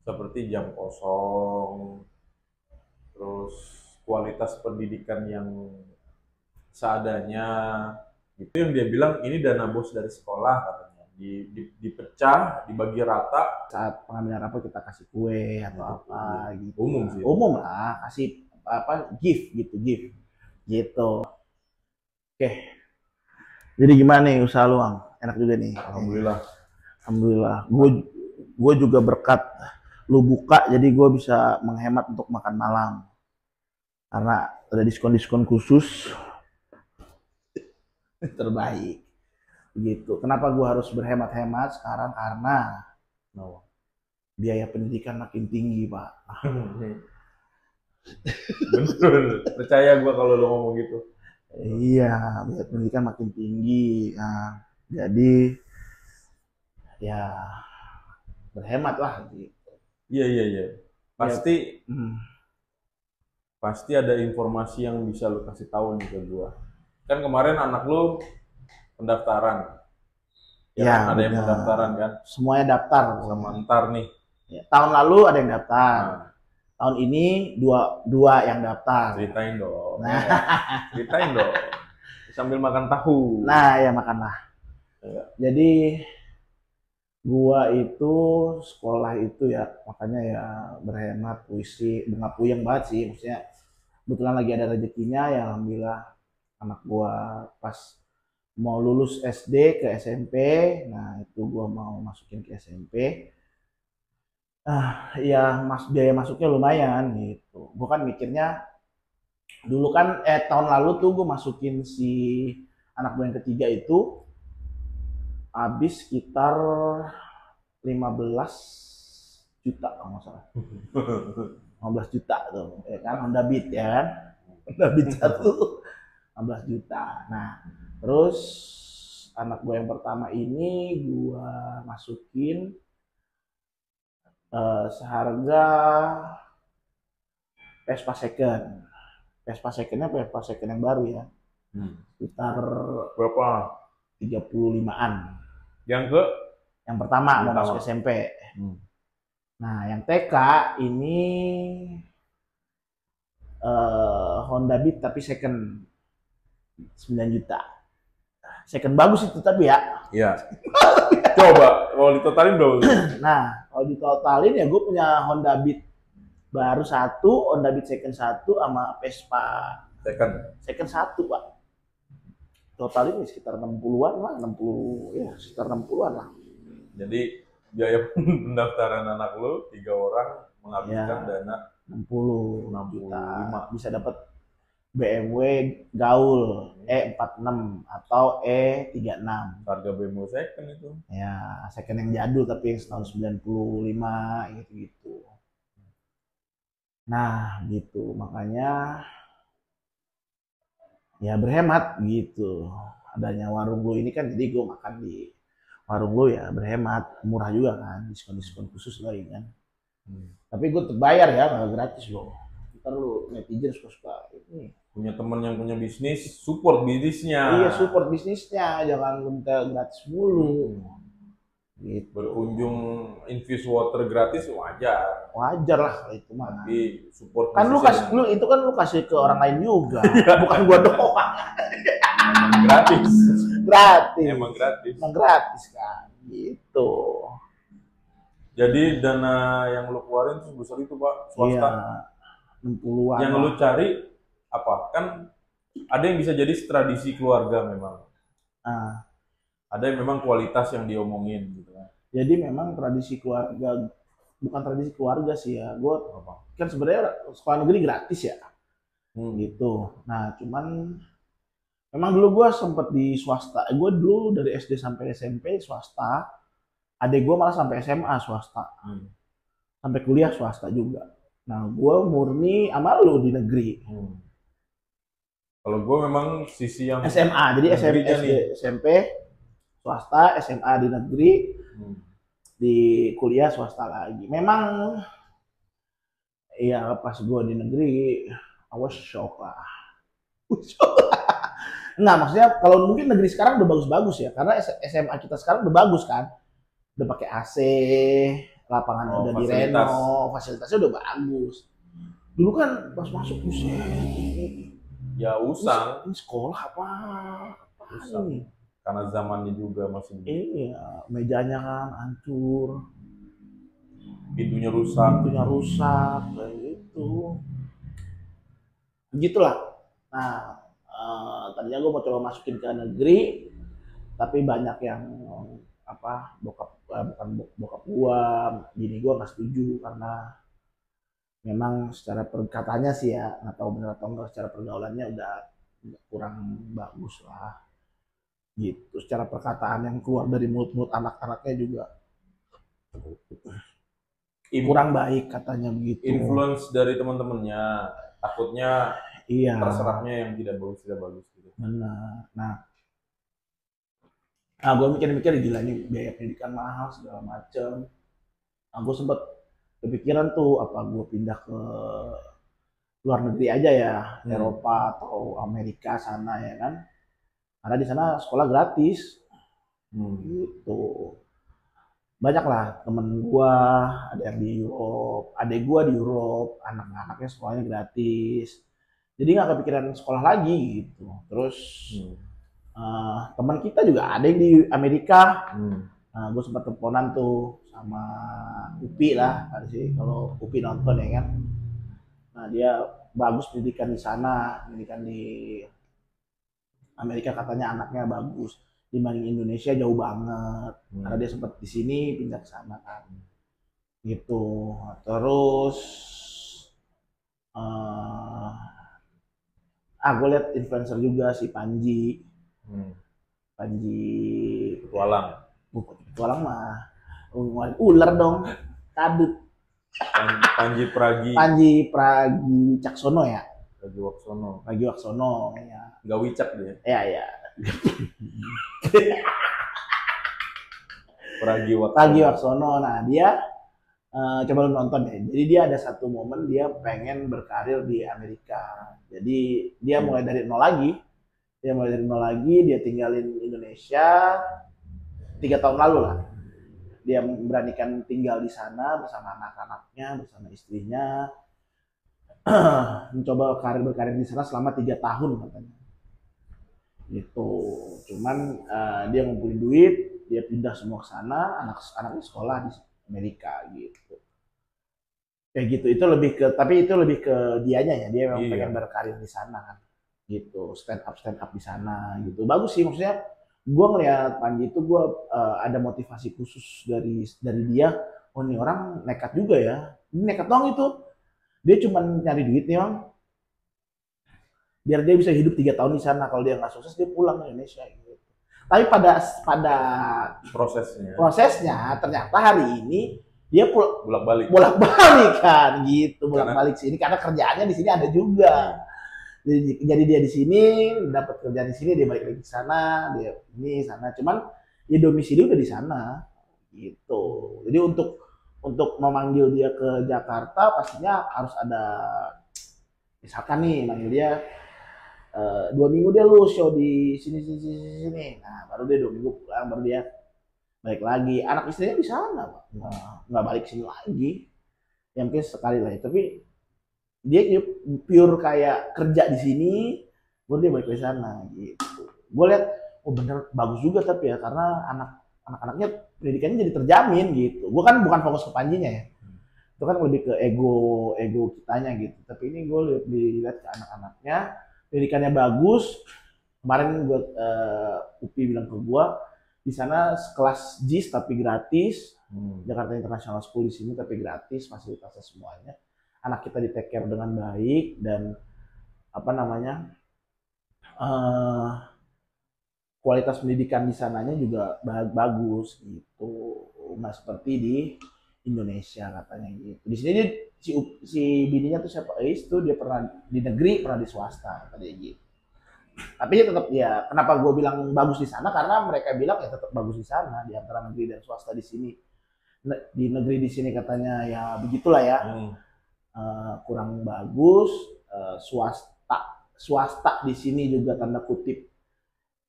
seperti jam kosong, terus kualitas pendidikan yang seadanya. Itu yang dia bilang ini dana bos dari sekolah katanya. Dipecah, dibagi rata. Saat pengambilan rapor kita kasih kue atau apa gitu. Umum sih. Umum lah, kasih apa gift gitu, gift. Gitu. Oke. Jadi gimana nih usaha lu, Ang? Enak juga nih. Alhamdulillah. Alhamdulillah. Gue juga berkat lu buka, jadi gue bisa menghemat untuk makan malam. Karena ada diskon-diskon khusus terbaik. Begitu. Kenapa gue harus berhemat-hemat sekarang? Karena biaya pendidikan makin tinggi, Pak. Bener, percaya gue kalau lo ngomong gitu. Iya, biaya pendidikan makin tinggi. Nah, jadi ya berhemat lah gitu. Iya. Pasti pasti ada informasi yang bisa lo kasih tahu nih ke gue. Kan kemarin anak lo pendaftaran. Ya, ada yang pendaftaran kan? Semuanya daftar. Sama ntar nih. Ya, tahun lalu ada yang daftar. Tahun ini dua yang daftar. Ceritain dong. Ceritain dong. Sambil makan tahu. Nah, ya makanlah. Ya. Jadi gua itu sekolah itu ya, makanya ya berhemat, puisi, bunga puyeng banget sih. Maksudnya kebetulan lagi ada rezekinya ya, alhamdulillah anak gua pas mau lulus SD ke SMP, nah itu gua mau masukin ke SMP. Ya biaya masuknya lumayan gitu. Gua kan mikirnya dulu kan tahun lalu tuh gue masukin si anak gue yang ketiga itu habis sekitar 15 juta kalau nggak salah. 15 juta tuh, ya kan, Honda Beat ya kan. Honda Beat 15 juta. Nah, terus anak gue yang pertama ini gue masukin seharga Vespa second. Vespa secondnya Vespa second yang baru ya. Sekitar berapa? 35-an. Yang pertama mau masuk SMP. Nah, yang TK ini Honda Beat tapi second 9 juta. Second bagus itu tapi ya. Iya. Coba kalau ditotalin berapa? Nah, kalau ditotalin ya gue punya Honda Beat baru satu, Honda Beat second satu, sama Vespa second satu, Pak. Totalin sekitar 60-an lah, 60 ya, sekitar 60-an lah. Jadi biaya pendaftaran anak lo 3 orang menghabiskan dana 65 juta. Bisa dapat BMW Gaul E46 atau E36. Harga BMW second itu. Ya, second yang jadul tapi yang tahun 95 gitu-gitu. Nah, gitu. Makanya ya berhemat gitu. Adanya warung lu ini kan, jadi gue makan di warung lu ya berhemat, murah juga kan, diskon-diskon khusus lagi kan. Tapi gue terbayar ya, nggak gratis loh. Ntar lu netizen suka-suka ini. Punya temen yang punya bisnis, support bisnisnya. Iya, support bisnisnya, jangan minta gratis mulu. Gitu. Berkunjung infuse water gratis wajar. Wajar lah itu mah. Tapi support kan lu kasih, lu itu kan lu kasih ke orang lain juga, bukan gua doang. Gratis. Emang gratis kan, gitu. Jadi dana yang lu keluarin tuh besar itu, Pak, swasta. Iya, 60-an. Yang lu cari apa? Kan ada yang bisa jadi tradisi keluarga memang. Ada yang memang kualitas yang diomongin gitu kan. Jadi memang tradisi keluarga, bukan tradisi keluarga sih ya. Gue kan sebenarnya sekolah negeri gratis ya. Gitu. Nah, cuman memang dulu gue sempet di swasta. Gue dulu dari SD sampai SMP swasta. Adek gue malah sampai SMA swasta. Sampai kuliah swasta juga. Nah, gue murni sama lu di negeri. Kalau gue memang sisi yang SMA, jadi SMP swasta, SMA di negeri, di kuliah swasta lagi. Memang ya pas gue di negeri, I was shock lah. Nah, maksudnya kalau mungkin negeri sekarang udah bagus-bagus ya, karena SMA kita sekarang udah bagus kan, udah pakai AC, lapangannya udah fasilitas. direno, fasilitasnya udah bagus. Dulu kan pas masuk buset, Ya usang. ini sekolah apa Usang. ini? Karena zamannya juga masih Iya, mejanya kan hancur, pintunya rusak. kayak gitu. Begitulah. Nah, tadinya gue mau coba masukin ke negeri, tapi banyak yang bukan bokap gua, bini gua nggak setuju karena memang secara perkataannya sih ya, nggak tahu benar atau enggak, secara pergaulannya udah kurang bagus lah gitu. Secara perkataan yang keluar dari mulut-mulut anak-anaknya juga kurang baik katanya begitu. Influence dari teman-temannya, takutnya iya, terserapnya yang tidak bagus gitu. Benar. Nah, gue mikir-mikir gila nih biaya pendidikan mahal segala macem. Nah, gue sempet kepikiran tuh apa gue pindah ke luar negeri aja ya, Eropa atau Amerika sana ya kan. Karena di sana sekolah gratis. Gitu. Banyak lah temen gue, ada yang di Europe, adek gue di Europe, anak-anaknya sekolahnya gratis. Jadi nggak kepikiran sekolah lagi gitu. Terus teman kita juga ada yang di Amerika. Nah, gue sempat teleponan tuh sama Upi lah, sih kalau Upi nonton ya kan. Nah, dia bagus pendidikan di sana, pendidikan di Amerika katanya anaknya bagus dibanding Indonesia jauh banget. Karena dia sempat di sini pindah ke sana kan. Gitu. Terus gue lihat influencer juga si Panji. Panji Petualang. Bukan petualang mah ular dong, kadut. Panji Pragi Wicaksono ya. Pragi Waksono ya. Gak wicak dia. Ya. Pragi Waksono. Nah, dia coba lu nonton ya. Jadi dia ada satu momen dia pengen berkarir di Amerika. Jadi dia mulai dari nol lagi. Dia tinggalin Indonesia 3 tahun lalu lah. Dia memberanikan tinggal di sana bersama anak-anaknya, bersama istrinya, mencoba berkarir di sana selama 3 tahun katanya. Gitu. Cuman dia ngumpulin duit, dia pindah semua ke sana, anak-anaknya sekolah di Amerika gitu. Kayak gitu. Tapi itu lebih ke dianya ya, dia memang pengen berkarir di sana kan. Gitu, stand up di sana gitu. Bagus sih, maksudnya gue ngeliat Panji itu ada motivasi khusus dari dia. Oh, ini orang nekat juga ya, ini nekat dong itu, dia cuma nyari duit nih bang, biar dia bisa hidup 3 tahun di sana. Kalau dia nggak sukses dia pulang ke Indonesia gitu. Tapi pada prosesnya ternyata hari ini dia bolak-balik kan gitu, bolak-balik sini karena kerjaannya di sini ada juga. Jadi dia di sini dapat kerjaan di sini, dia balik lagi ke sana, dia ini sana. Cuman ya domisili udah di sana gitu. Jadi untuk memanggil dia ke Jakarta pastinya harus ada, misalkan nih manggil dia 2 minggu dia lu show di sini. Nah, baru dia 2 minggu pulang, baru dia balik lagi. Anak istrinya di sana, Pak. Nggak balik sini lagi. Ya mungkin sekali lah ya, tapi dia pure kayak kerja di sini, baru dia balik ke sana gitu. Gue lihat, oh bener bagus juga tapi ya, karena anak-anaknya pendidikannya jadi terjamin gitu. Gue kan bukan fokus ke Panjinya ya, itu kan lebih ke ego kitanya gitu. Tapi ini gue lihat ke anak-anaknya, pendidikannya bagus. Kemarin Upi bilang ke gue, di sana kelas JIS tapi gratis, Jakarta International School di sini tapi gratis, fasilitasnya semuanya. Anak kita di take care dengan baik dan kualitas pendidikan di sananya juga bagus gitu, nggak seperti di Indonesia katanya gitu. Di sini dia si bininya tuh siapa? Itu dia pernah di negeri, pernah di swasta katanya gitu. Tapi tetap ya, kenapa gue bilang bagus di sana, karena mereka bilang ya tetap bagus di sana, di antara negeri dan swasta di sini. Di negeri di sini katanya ya begitulah ya. Kurang bagus. Swasta di sini juga tanda kutip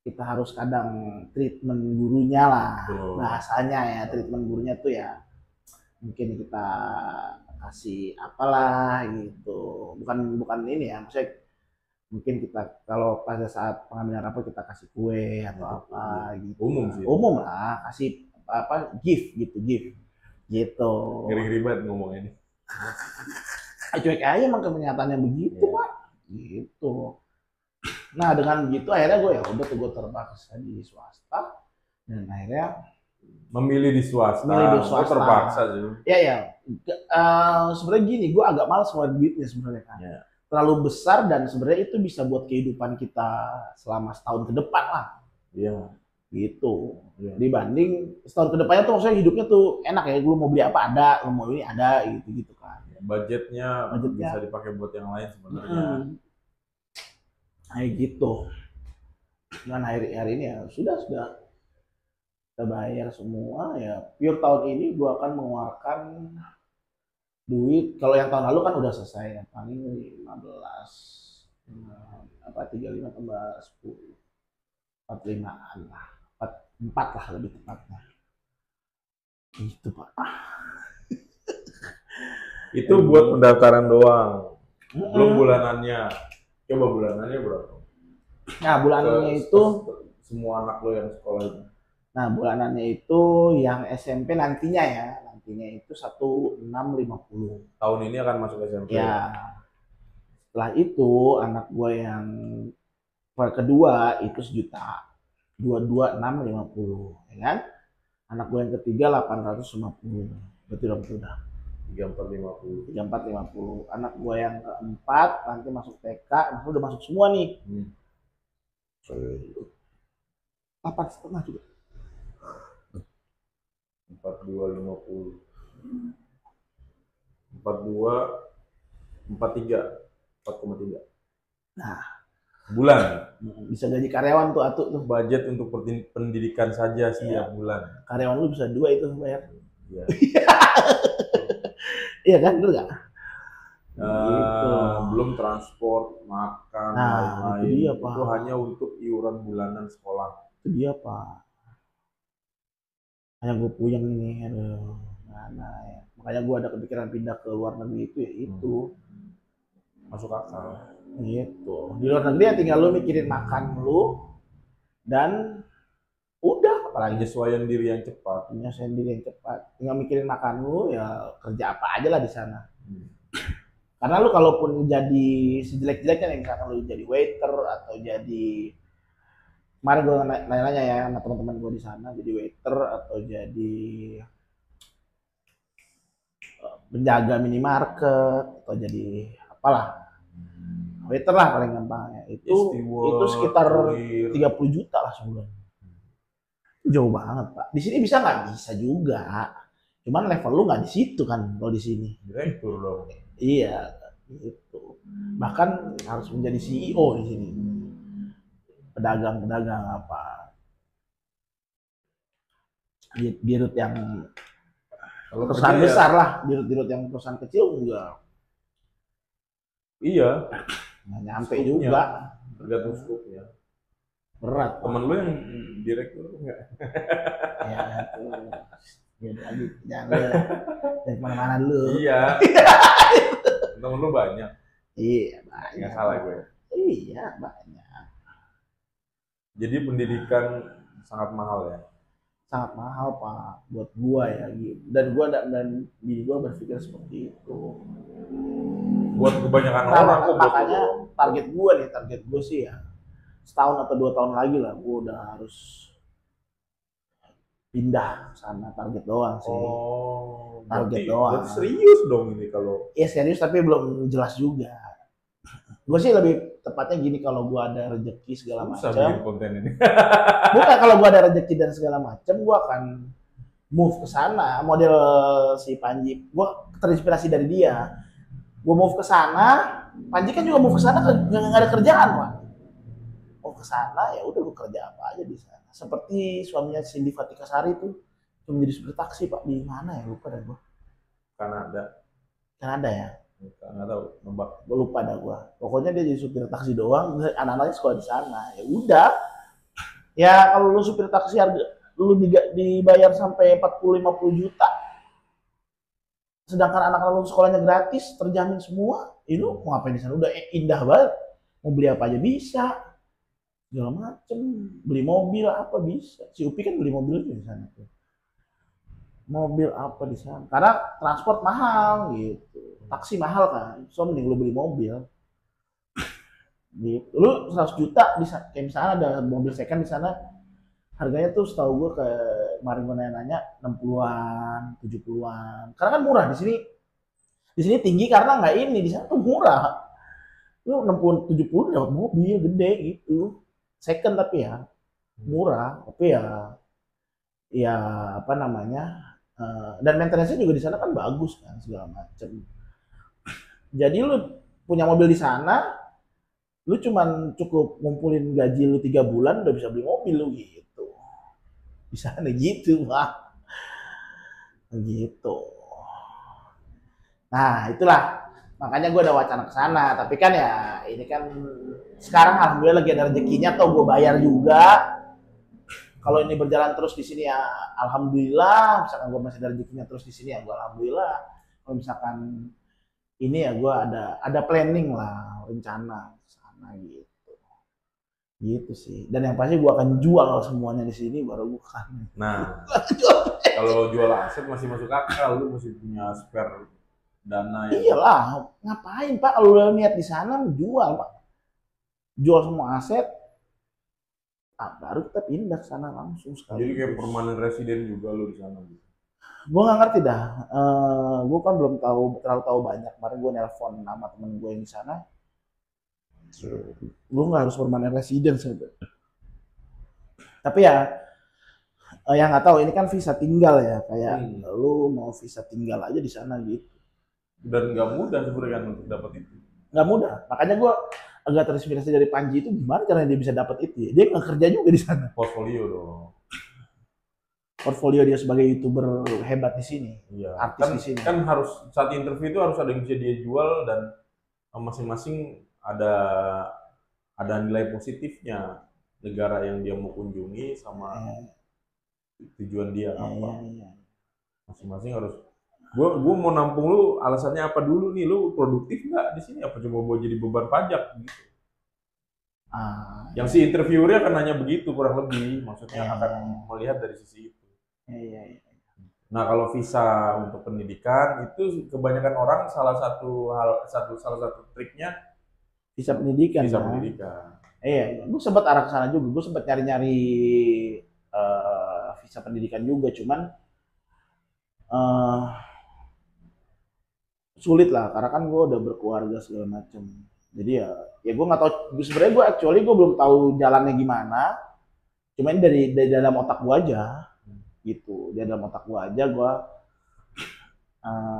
kita harus kadang treatment gurunya lah, bahasanya ya, treatment gurunya tuh ya mungkin kita kasih apalah gitu, bukan ini ya, maksudnya mungkin kita kalau pada saat pengambilan rapor kita kasih kue atau apa gitu, umum sih, umum lah, kasih apa gift gitu. ngeri-ngeri banget ngomong ini. Cuek aja emang kenyataannya begitu Pak, gitu. Nah dengan begitu akhirnya gue ya udah tuh gue terpaksa di swasta, dan akhirnya Memilih di swasta. Terpaksa sih. Ya. Sebenarnya gini, gue agak malas ngeluarin duitnya sebenarnya kan. Ya. Terlalu besar dan sebenarnya itu bisa buat kehidupan kita selama setahun ke depan lah. Iya. Gitu. Ya. Dibanding setahun ke depannya tuh maksudnya hidupnya tuh enak ya. Lu mau beli apa ada, lu mau ini ada gitu kan. Budgetnya bisa dipakai buat yang lain sebenarnya. Kayak gitu. Dan hari ini ya sudah kita bayar semua ya. Pure tahun ini gue akan mengeluarkan duit, kalau yang tahun lalu kan udah selesai ya, paling 15 apa 35 tambah 10 45-an lah, 4 lah lebih tepatnya. Itu Pak. Itu buat pendaftaran doang. Belum bulanannya. Coba bulanannya berapa? Nah, bulanannya itu semua anak lo yang sekolah itu. Nah, bulanannya itu yang SMP nantinya itu 1650. Tahun ini akan masuk SMP. Ya. Setelah itu anak gue yang kedua itu 1.000.000. 22.650, ya kan? Anak gue yang ketiga 850. Betul udah. 3450. 3450. Anak gue yang keempat nanti masuk TK, maksudnya udah masuk semua nih. 8,5 juga. 4250. 4,3. Nah, bulan bisa gaji karyawan tuh atuh tuh. Budget untuk pendidikan saja setiap bulan. Karyawan lu bisa 2 itu bayar. Iya. Iya kan, betul nggak? Gitu. Belum transport, makan, lain-lain. Itu hanya untuk iuran bulanan sekolah. Itu dia Pak. Hanya gue puyeng ini, aduh, mana ya. Makanya gue ada kepikiran pindah ke luar negeri itu ya itu. Masuk akal. Gitu. Di luar negeri ya tinggal lu mikirin makan lu dan udah, apalagi penyesuaian diri yang cepat. Tinggal mikirin makan lu ya, kerja apa aja lah di sana. Karena lu kalaupun jadi sejelek-jeleknya nih, misalkan lu jadi waiter atau jadi, kemarin gue nanya-nanya ya sama teman-teman gue di sana, jadi waiter atau jadi penjaga minimarket atau jadi apalah, waiter lah paling gampangnya, itu sekitar 30 juta lah sebulan. Jauh banget Pak. Di sini bisa nggak? Bisa juga. Cuman level lu nggak di situ kan kalau di sini. Direktur dong. Iya, gitu. Bahkan harus menjadi CEO di sini. Pedagang-pedagang apa. Dirut yang perusahaan besar lah, dirut yang perusahaan kecil enggak. Iya. Nggak nyampe juga. Tergantung skupnya. Berat. Temen lu yang direktur enggak? Ya, itu. Jangan dari mana-mana dulu. Iya. Temen lu banyak. Iya, banyak. Nggak salah gue. Iya, banyak. Jadi pendidikan sangat mahal ya? Sangat mahal Pak, buat gua ya. Dan gua dan bini gua berpikir seperti itu. Buat kebanyakan orang kok. Makanya target gua sih ya, setahun atau 2 tahun lagi lah gua udah harus pindah sana, target doang sih. Target doang. Berarti serius dong ini kalau. Ya serius tapi belum jelas juga. Gue sih lebih tepatnya gini, kalau gue ada rezeki segala macam. Bikin konten ini. Bukan, kalau gue ada rezeki dan segala macam, gue akan move ke sana. Model si Panji, gue terinspirasi dari dia. Gue move ke sana, Panji kan juga move ke sana, nggak ada kerjaan Pak. Mau ke sana ya udah gue kerja apa aja di sana. Seperti suaminya Cindy Fatika Sari tuh menjadi supir taksi Pak, di mana ya, lupa dah gue. Kanada ya. Nggak tahu, nebak. Gue lupa dah gue. Pokoknya dia jadi supir taksi doang, anak-anaknya sekolah di sana. Ya udah. Ya kalau lu supir taksi harga lu dibayar sampai 40-50 juta. sedangkan anak-anak lu sekolahnya gratis, terjamin semua, itu mau ngapain di sana? Udah indah banget, mau beli apa aja bisa, segala macem, beli mobil apa bisa. Si Upi kan beli mobil juga di sana tuh. Mobil apa di sana? Karena transport mahal gitu, taksi mahal kan, so mending lu beli mobil. Gitu. Lu 100 juta bisa, kayak misalnya ada mobil second di sana, harganya tuh setahu gue ke kemarin gue nanya 60-an, 70-an. Karena kan murah di sini. Di sini tinggi karena nggak ini, di sana tuh murah. Lu 60 70 dapat mobil gede gitu. Second tapi ya murah, tapi ya apa namanya? Dan maintenance-nya juga di sana kan bagus kan segala macam. Jadi lu punya mobil di sana, lu cuman cukup ngumpulin gaji lu 3 bulan udah bisa beli mobil lu gitu. Di sana gitu, Pak. Gitu. Nah, itulah makanya gue ada wacana ke sana. Tapi kan ya ini kan sekarang alhamdulillah lagi ada rezekinya, atau gue bayar juga. Kalau ini berjalan terus di sini ya alhamdulillah. Misalkan gue masih ada rezekinya terus di sini ya gue alhamdulillah. Kalau misalkan ini ya gue ada planning lah, rencana ke sana gitu. Gitu sih. Dan yang pasti gue akan jual semuanya di sini baru bukan. Nah, kalau jual aset masih masuk akal, lu masih punya spare dana yang... Iyalah, ngapain Pak kalau udah niat di sana jual Pak. Jual semua aset, baru kita pindah ke sana langsung sekali. Jadi kayak permanen residen juga lu di sana gitu. Gue nggak ngerti dah. Gue kan belum terlalu tahu banyak. Kemarin gue nelpon sama temen gue yang di sana. Lu nggak harus permanen residen sebenarnya. Tapi ya yang nggak tahu ini kan visa tinggal ya, kayak lu mau visa tinggal aja di sana gitu. Dan nggak mudah sebenarnya untuk dapat itu. Nggak mudah. Makanya gue agak terinspirasi dari Panji itu, gimana caranya dia bisa dapat itu ya? Dia nggak kerja juga di sana. Portfolio dong. Portfolio dia sebagai YouTuber hebat di sini. Iya. Artis Kan, di sini. kan harus saat interview itu harus ada yang bisa dia jual dan masing-masing ada nilai positifnya negara yang dia mau kunjungi sama tujuan dia apa. Masing-masing harus. Gue mau nampung lu, alasannya apa dulu nih? Lu produktif nggak di sini? Apa cuma mau jadi beban pajak gitu? Yang si interviewernya akan nanya begitu kurang lebih, maksudnya akan melihat dari sisi itu. Nah kalau visa untuk pendidikan itu kebanyakan orang salah satu triknya visa pendidikan. Visa pendidikan. Iya, gue sempat arah ke sana juga. Gue sempat nyari-nyari visa pendidikan juga, cuman sulit lah karena kan gue udah berkeluarga segala macem. Jadi ya gue nggak tahu. Sebenarnya gue belum tahu jalannya gimana. Cuma ini dari dalam otak gue aja, gitu. Di dalam otak gue aja gue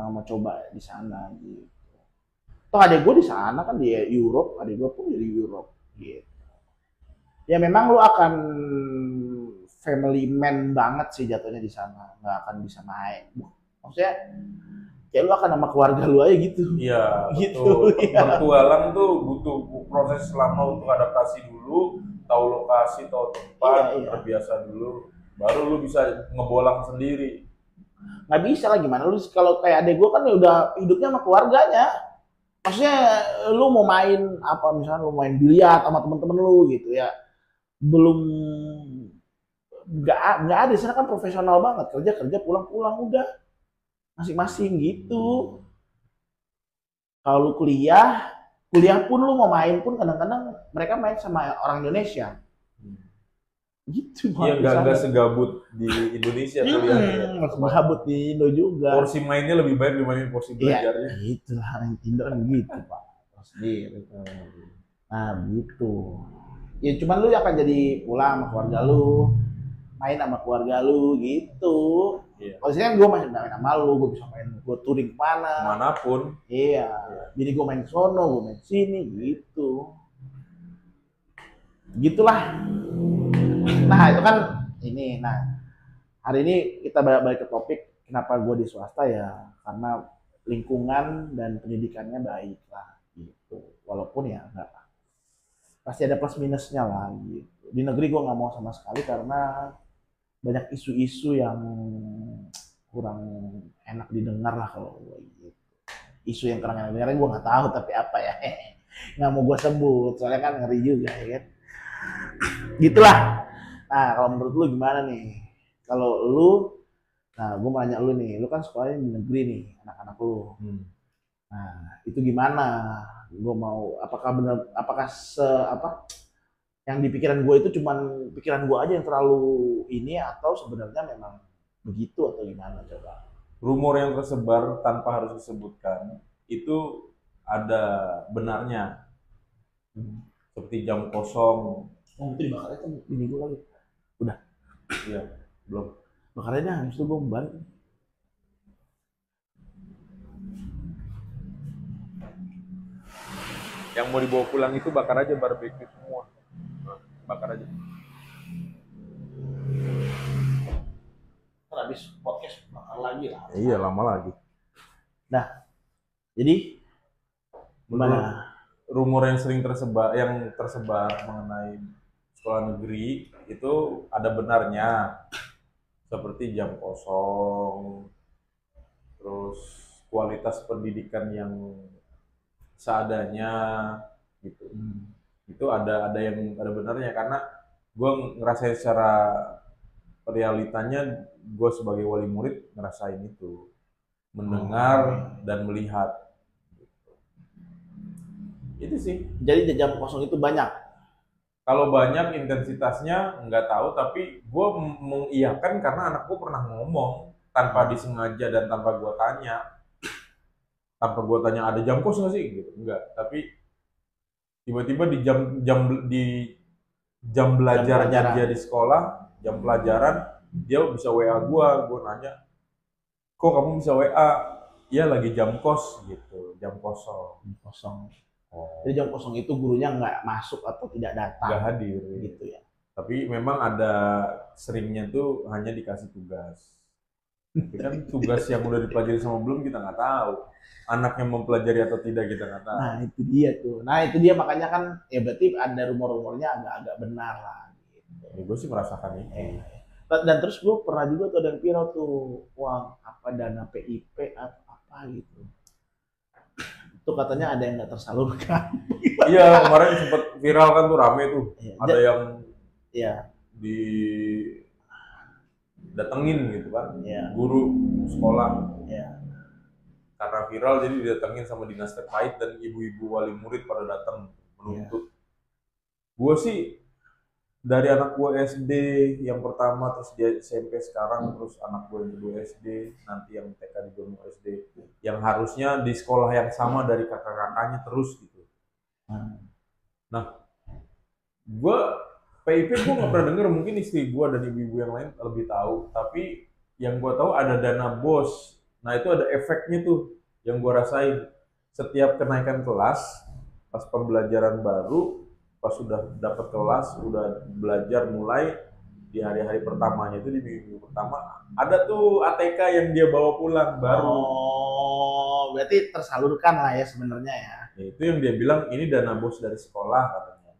mau coba di sana gitu. Toh adik gue di sana kan di Europe, adik gue pun dari Europe gitu. Ya memang lu akan family man banget sih jatuhnya di sana, nggak akan bisa main. Maksudnya kayak lu akan sama keluarga lu aja gitu. Iya, gitu. Bertualang tuh butuh proses lama untuk adaptasi dulu, tahu lokasi, tahu tempat, terbiasa dulu, baru lu bisa ngebolang sendiri. Nggak bisa lah gimana lu kalau kayak adek gue kan udah hidupnya sama keluarganya. Maksudnya lu mau main apa, misalnya lu main biliar sama temen-temen lu gitu ya, belum nggak ada. Di sana kan profesional banget, kerja pulang udah masing-masing gitu. Kalau lu kuliah pun lu mau main pun kadang-kadang mereka main sama orang Indonesia. Gitu. Iya, nggak segabut di Indonesia kuliahnya. Segabut di Indo juga. Porsi mainnya lebih banyak dibanding porsi belajarnya. Iya, itulah Indo kan gitu Pak. Sendiri. Nah gitu. Ya cuman lu akan jadi pulang sama keluarga lu, main sama keluarga lu gitu. Iya. Kalau sini kan gue masih main sama lu, gue bisa main, gue touring kemana, manapun. Iya. Jadi gue main ke sono, gue main sini gitu. Gitulah. Nah itu kan ini. Nah hari ini kita balik ke topik kenapa gue di swasta ya karena lingkungan dan pendidikannya baik lah gitu. Walaupun ya enggak, pasti ada plus minusnya lah gitu. Di negeri gue nggak mau sama sekali karena banyak isu-isu yang kurang enak didengar lah kalau gue gitu. Isu yang kurang enak didengar gue nggak tahu tapi apa ya, nggak mau gue sebut soalnya kan ngeri juga ya kan. Gitulah. Nah kalau menurut lu gimana nih? Kalau lu, nah gue mau nanya lu nih, lu kan sekolahnya di negeri nih anak-anak lu. Nah itu gimana? Gue mau apakah benar, apakah apa yang di pikiran gue itu cuman pikiran gue aja yang terlalu ini atau sebenarnya memang begitu atau gimana coba? Rumor yang tersebar tanpa harus disebutkan itu ada benarnya. Seperti jam kosong. Oh itu dibakar aja ini gue lagi. Udah? Iya, belum. Bakarnya habis itu gue balik. Yang mau dibawa pulang itu bakar aja barbecue semua. Bakar aja. Habis podcast bakar lagi lah. Iya, lama lagi. Nah, jadi gimana? Rumor yang sering tersebar mengenai sekolah negeri itu ada benarnya, seperti jam kosong, terus kualitas pendidikan yang seadanya gitu. Itu ada benarnya karena gue ngerasain secara realitanya, gue sebagai wali murid ngerasain itu, mendengar dan melihat. Itu sih. Jadi jam kosong itu banyak. Kalau banyak intensitasnya nggak tahu, tapi gue mengiyakan karena anak gue pernah ngomong tanpa disengaja dan tanpa gue tanya. Tanpa gue tanya ada jam kos nggak sih gitu, enggak. Tapi tiba-tiba di jam belajarnya dia di sekolah, jam pelajaran dia bisa WA gue nanya, kok kamu bisa WA? Iya lagi jam kos gitu, jam kosong. Jadi jam kosong itu gurunya nggak masuk atau tidak datang? Nggak hadir. Gitu ya. Tapi memang ada seringnya tuh hanya dikasih tugas. Tapi kan tugas yang udah dipelajari sama belum kita nggak tahu. Anaknya mempelajari atau tidak kita nggak tahu. Nah itu dia tuh. Nah itu dia makanya kan ya berarti ada rumor-rumornya agak-agak benar lah. Gitu. Ya, gue sih merasakan itu. Dan terus gue pernah juga tuh ada yang viral tuh uang apa dana PIP atau apa gitu. Itu katanya ada yang nggak tersalurkan. Iya kemarin sempat viral kan tuh, rame tuh. Ya, ada yang didatengin gitu kan, guru sekolah. Karena viral jadi didatengin sama dinas terkait dan ibu-ibu wali murid pada datang menuntut. Gue sih dari anak gue SD yang pertama, terus dia SMP sekarang, terus anak gue yang kedua SD, nanti yang TK di Gunung SD, yang harusnya di sekolah yang sama dari kakak-kakaknya terus gitu. Nah, gue PIP gue nggak pernah denger, mungkin istri gue dan ibu-ibu yang lain lebih tahu. Tapi yang gue tahu ada dana BOS. Nah itu ada efeknya tuh yang gue rasain. Setiap kenaikan kelas, pas pembelajaran baru, pas sudah dapat kelas, udah belajar mulai di hari-hari pertamanya itu, di minggu pertama ada tuh ATK yang dia bawa pulang baru. Oh, berarti tersalurkan lah ya sebenarnya ya. Itu yang dia bilang ini dana BOS dari sekolah katanya.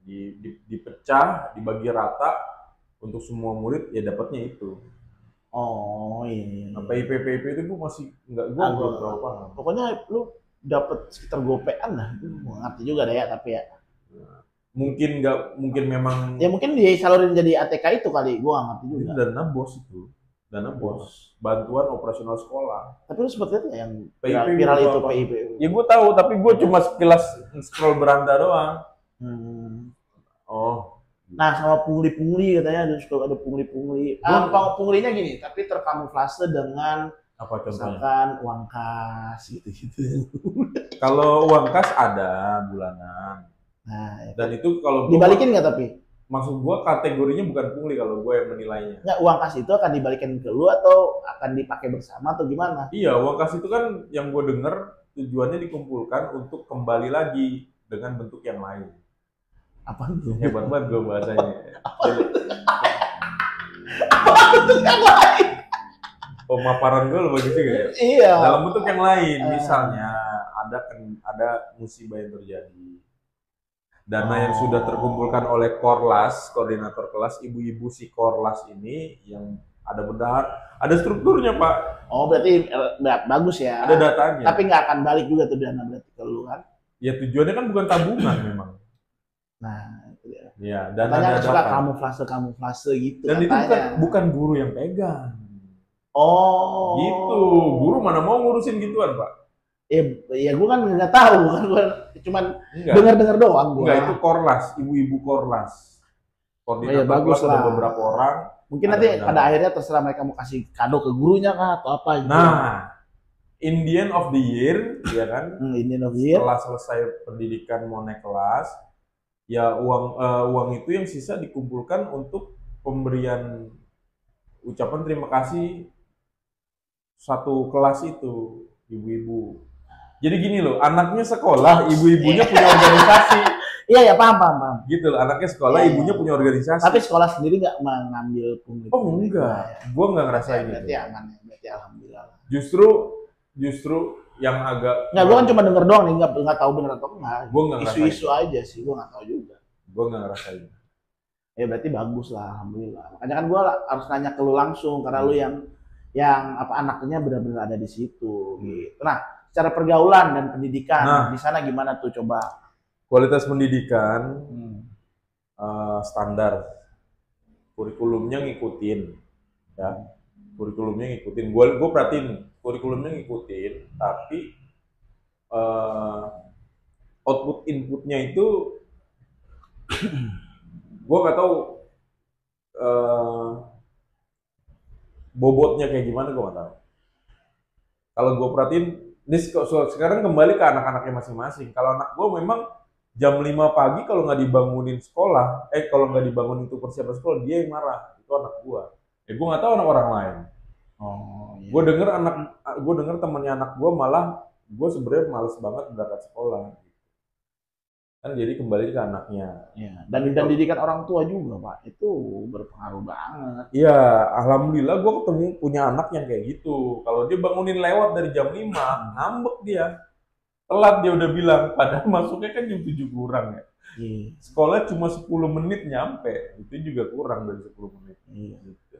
Dipecah, dibagi rata untuk semua murid, ya dapatnya itu. Oh iya. Nah, PIP itu gue masih belum terlalu paham. Pokoknya lu dapat sekitar gopean lah, gue ngerti juga deh ya, tapi ya. Mungkin memang. Ya mungkin disalurin jadi ATK itu kali, gue nggak ngerti juga. Itu dana BOS itu, dana BOS, bantuan operasional sekolah. Tapi lu sempat lihat nggak yang viral itu PIP? Ya gue tahu, tapi gue cuma sekilas scroll beranda doang. Oh. Nah sama pungli-pungli katanya ada pungli-pungli. Punglinya gini, tapi terkamuflase dengan apa contohnya? Misalkan uang kas gitu-gitu. Kalau uang kas ada bulanan. Nah, dan itu kalau dibalikin nggak tapi? Maksud gue kategorinya bukan pungli kalau gue yang menilainya. Nggak, uang kas itu akan dibalikin ke lu atau akan dipakai bersama atau gimana? Iya, uang kas itu kan yang gue denger tujuannya dikumpulkan untuk kembali lagi dengan bentuk yang lain. Apa itu? Hebat banget gue bahasanya. Apa bentuk yang lain? Pemaparan gue lebih gitu ya. Iya. Dalam bentuk yang lain, misalnya ada musibah yang terjadi. Dana yang sudah terkumpulkan oleh Korlas, koordinator kelas, ibu-ibu si Korlas ini yang ada bendahara, ada strukturnya Pak. Oh berarti bagus ya. Ada datanya. Tapi nggak akan balik juga tuh dana berarti ke lu kan? Ya tujuannya kan bukan tabungan memang. Nah itu dia. Ya, dana Katanya suka dadakan. kamuflase gitu. Dan itu katanya. bukan guru yang pegang. Oh. Gitu. Guru mana mau ngurusin gituan Pak? Ya gue kan nggak tahu kan, gue cuman dengar-dengar doang gue. Enggak, itu korlas, ibu-ibu korlas. Koordinator bagus kelas lah. ada beberapa orang. Mungkin nanti pada akhirnya terserah mereka mau kasih kado ke gurunya kah atau apa gitu. Nah, in the end of the year, ya kan? In the end of the year. Setelah selesai pendidikan mau naik kelas, ya uang itu yang sisa dikumpulkan untuk pemberian ucapan terima kasih satu kelas itu, ibu-ibu. Jadi gini loh, anaknya sekolah, ibu-ibunya punya organisasi. Iya ya, paham. Gitu loh, anaknya sekolah, ibunya punya organisasi. Tapi sekolah sendiri nggak mengambil pungut. Oh enggak, gue nggak ngerasain berarti itu. aman ya, berarti alhamdulillah. Justru yang agak. Nggak, gue kan cuma denger doang nih, nggak tahu bener atau enggak. Gue nggak ngerasain. Isu-isu aja sih, gue nggak tahu juga. Gue nggak ngerasain. Ya berarti bagus lah, alhamdulillah. Makanya kan gue harus nanya ke lu langsung karena lu yang apa anaknya benar-benar ada di situ. Gitu. Nah, secara pergaulan dan pendidikan di sana gimana tuh coba? Kualitas pendidikan standar, kurikulumnya ngikutin, ya. Kurikulumnya ngikutin. Gue perhatiin kurikulumnya ngikutin, tapi output inputnya itu gue nggak tahu bobotnya kayak gimana, gue nggak tahu. Kalau gue perhatiin, sekarang kembali ke anak-anaknya masing-masing. Kalau anak gue memang jam 5 pagi kalau nggak dibangunin sekolah, kalau nggak dibangunin untuk persiapan sekolah, dia yang marah. Itu anak gue. Gue nggak tahu anak orang lain. Oh, iya. Gue denger temennya anak gue malah, gue sebenarnya males banget berangkat sekolah. Kan jadi kembali ke anaknya. Ya, dan didikan orang tua juga Pak, itu berpengaruh banget. Iya, alhamdulillah gue ketemu punya anak yang kayak gitu. Kalau dia bangunin lewat dari jam 5, ngambek dia. Telat dia udah bilang, padahal masuknya kan jam 7 kurang ya. Iya. Sekolah cuma 10 menit nyampe, itu juga kurang dari 10 menit. Iya. Gitu.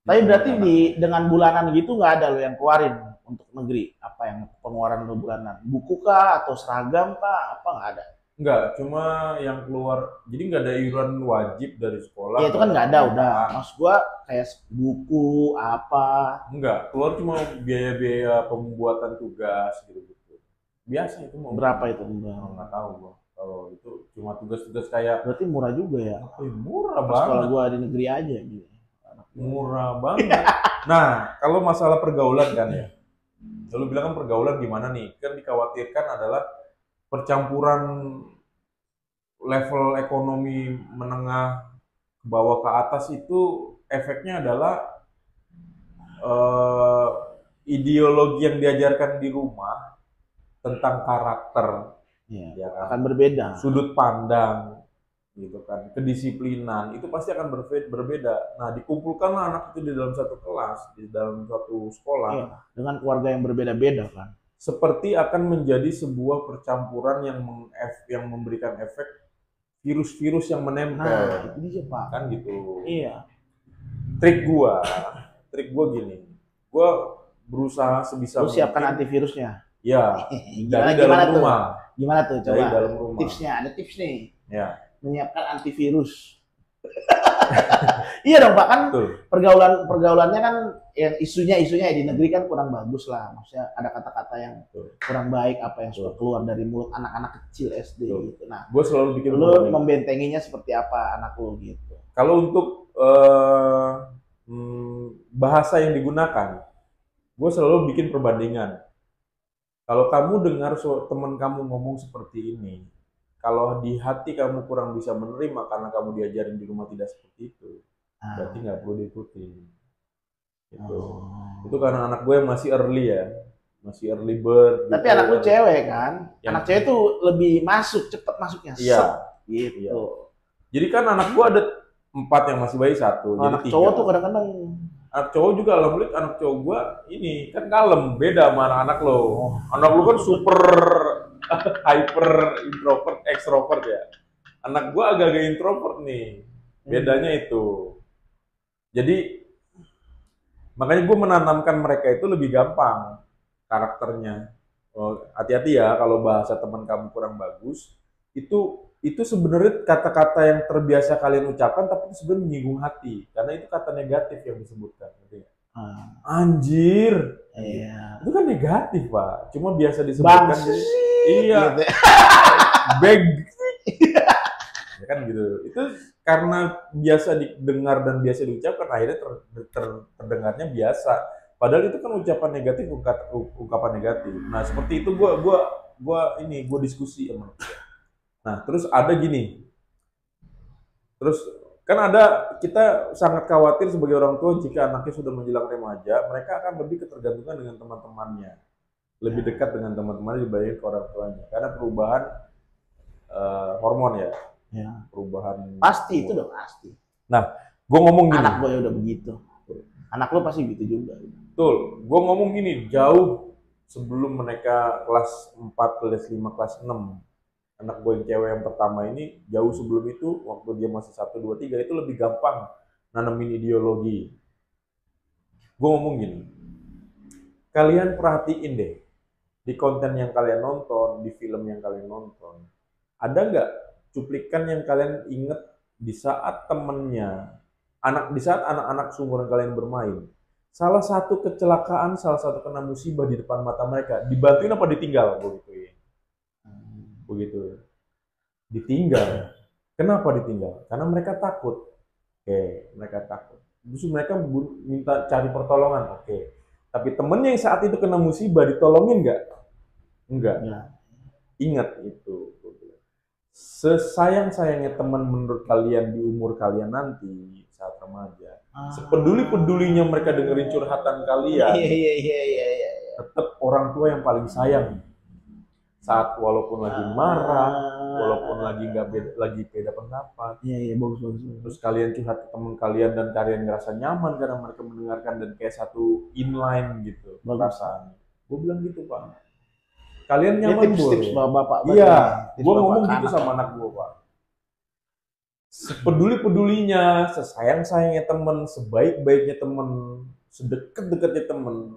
Tapi berarti dengan bulanan gitu nggak ada lo yang keluarin untuk negeri? Apa yang pengeluaran lo bulanan? Buku kah atau seragam kah? Apa nggak ada? Enggak, cuma yang keluar, jadi nggak ada iuran wajib dari sekolah. Ya itu kan nggak ada udah. Maksud gua kayak buku apa? Enggak, keluar cuma biaya-biaya pembuatan tugas gitu-gitu. Biasa itu mau. Berapa itu? Nggak tahu gua. Kalau itu cuma tugas-tugas kayak. Berarti murah juga ya? Murah banget. Kalau gua di negeri aja gitu. Murah banget. Nah, kalau masalah pergaulan kan ya. Lalu bilang kan pergaulan gimana nih? Kan dikhawatirkan adalah percampuran level ekonomi menengah ke bawah ke atas itu efeknya adalah ideologi yang diajarkan di rumah tentang karakter, ya kan? Akan berbeda. Sudut pandang, gitu kan, kedisiplinan itu pasti akan berbeda. Nah, dikumpulkanlah anak itu di dalam satu kelas, di dalam satu sekolah, dengan keluarga yang berbeda-beda kan. Seperti akan menjadi sebuah percampuran yang memberikan efek virus-virus yang menempel. Nah, itu dia Pak. Kan gitu. Iya. Trik gua gini. Gua berusaha sebisa mungkin. Lu siapkan antivirusnya. Ya, dari dalam rumah. Gimana tuh? Coba. Dari dalam rumah. Tipsnya, ada tips nih. Ya. Menyiapkan antivirus. Iya dong Pak, kan pergaulannya kan yang isunya di negeri kan kurang bagus lah. Maksudnya ada kata-kata yang kurang baik apa yang suka keluar dari mulut anak-anak kecil SD gitu. Nah, gue selalu bikin lu membentenginya seperti apa anak lu gitu. Kalau untuk bahasa yang digunakan, gue selalu bikin perbandingan. Kalau kamu dengar teman kamu ngomong seperti ini, kalau di hati kamu kurang bisa menerima karena kamu diajarin di rumah tidak seperti itu, berarti nggak perlu diikuti. Gitu. Itu karena anak gue masih early ya, masih early bird. Tapi anak lu cewek kan? Anak cewek tuh lebih cepet masuknya. Iya. Gitu. Iya. Jadi kan anak gue ada 4 yang masih bayi 1. Jadi anak cowok tuh kadang-kadang. Anak cowok juga, alhamdulillah anak cowok gue ini kan kalem, beda sama anak lo. Anak lo kan super hyper introvert, extrovert ya. Anak gua agak-agak introvert nih. Bedanya itu. Jadi Makanya gue menanamkan mereka itu lebih gampang karakternya. Oh, hati-hati ya kalau bahasa teman kamu kurang bagus, itu sebenarnya kata-kata yang terbiasa kalian ucapkan tapi itu sebenarnya menyinggung hati karena itu kata negatif yang disebutkan. Anjir, Iya. itu kan negatif pak, cuma biasa disebutkan. Jadi, iya, gitu. beg, ya kan gitu. Itu karena biasa didengar dan biasa diucapkan akhirnya terdengarnya biasa. Padahal itu kan ucapan negatif, ungkapan negatif. Nah seperti itu gue diskusi sama dia. Nah terus ada gini, terus kan ada kita sangat khawatir sebagai orang tua jika anaknya sudah menjelang remaja, mereka akan lebih ketergantungan dengan teman-temannya, lebih dekat dengan teman-temannya dibanding ke orang tuanya, karena perubahan hormon ya. Perubahan pasti itu udah pasti. Nah, gue ngomong gini. Anak gue udah begitu. Anak lo pasti gitu juga. Betul. Gue ngomong gini, jauh sebelum mereka kelas 4, kelas 5, kelas 6. Anak gue yang cewek yang pertama ini, jauh sebelum itu, waktu dia masih 1, 2, 3, itu lebih gampang nanamin ideologi. Gue ngomong gini, kalian perhatiin deh, di konten yang kalian nonton, di film yang kalian nonton, ada nggak cuplikan yang kalian inget di saat temennya, di saat anak-anak seumuran kalian bermain, salah satu kecelakaan, salah satu kena musibah di depan mata mereka, dibantuin apa ditinggal? Begitu. Ditinggal. Kenapa ditinggal? Karena mereka takut. Oke, mereka takut. Justru mereka minta cari pertolongan. Oke. Tapi temennya yang saat itu kena musibah ditolongin nggak? Enggak. Ingat itu. Sesayang-sayangnya teman menurut kalian di umur kalian nanti saat remaja, sepeduli-pedulinya mereka dengerin curhatan kalian, tetap orang tua yang paling sayang. Saat walaupun lagi marah, walaupun lagi lagi beda pendapat, bagus. terus kalian curhat ke teman kalian dan kalian ngerasa nyaman karena mereka mendengarkan dan kayak satu inline gitu perasaan. Gue bilang gitu pak. Kalian nyaman tips bapak. Iya, gue ngomong gitu sama anak gue pak. Sepeduli-pedulinya, sesayang-sayangnya temen, sebaik-baiknya temen, sedekat-dekatnya temen,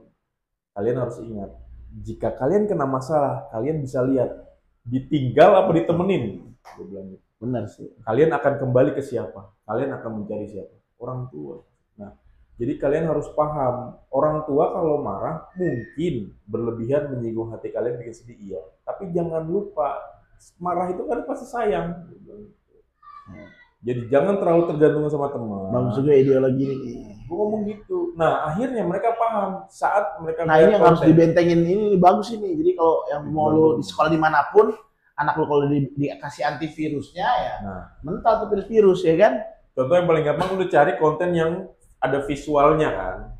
kalian harus ingat, jika kalian kena masalah, kalian bisa lihat ditinggal apa ditemenin. Gue bilang gitu. Benar sih. Kalian akan kembali ke siapa? Kalian akan mencari siapa? Orang tua. Nah, jadi kalian harus paham, orang tua kalau marah mungkin berlebihan menyinggung hati kalian bikin sedih, iya. Tapi jangan lupa, marah itu kan pasti sayang. Jadi jangan terlalu tergantung sama teman. Bagus juga ideologi ini. Gue ngomong gitu. Nah akhirnya mereka paham saat mereka. Nah ini yang harus dibentengin ini bagus ini. Jadi kalau yang mau lo di sekolah dimanapun, anak lo kalau dikasih antivirusnya ya, mental tuh virus ya kan. Contoh yang paling gampang lu cari konten yang ada visualnya kan,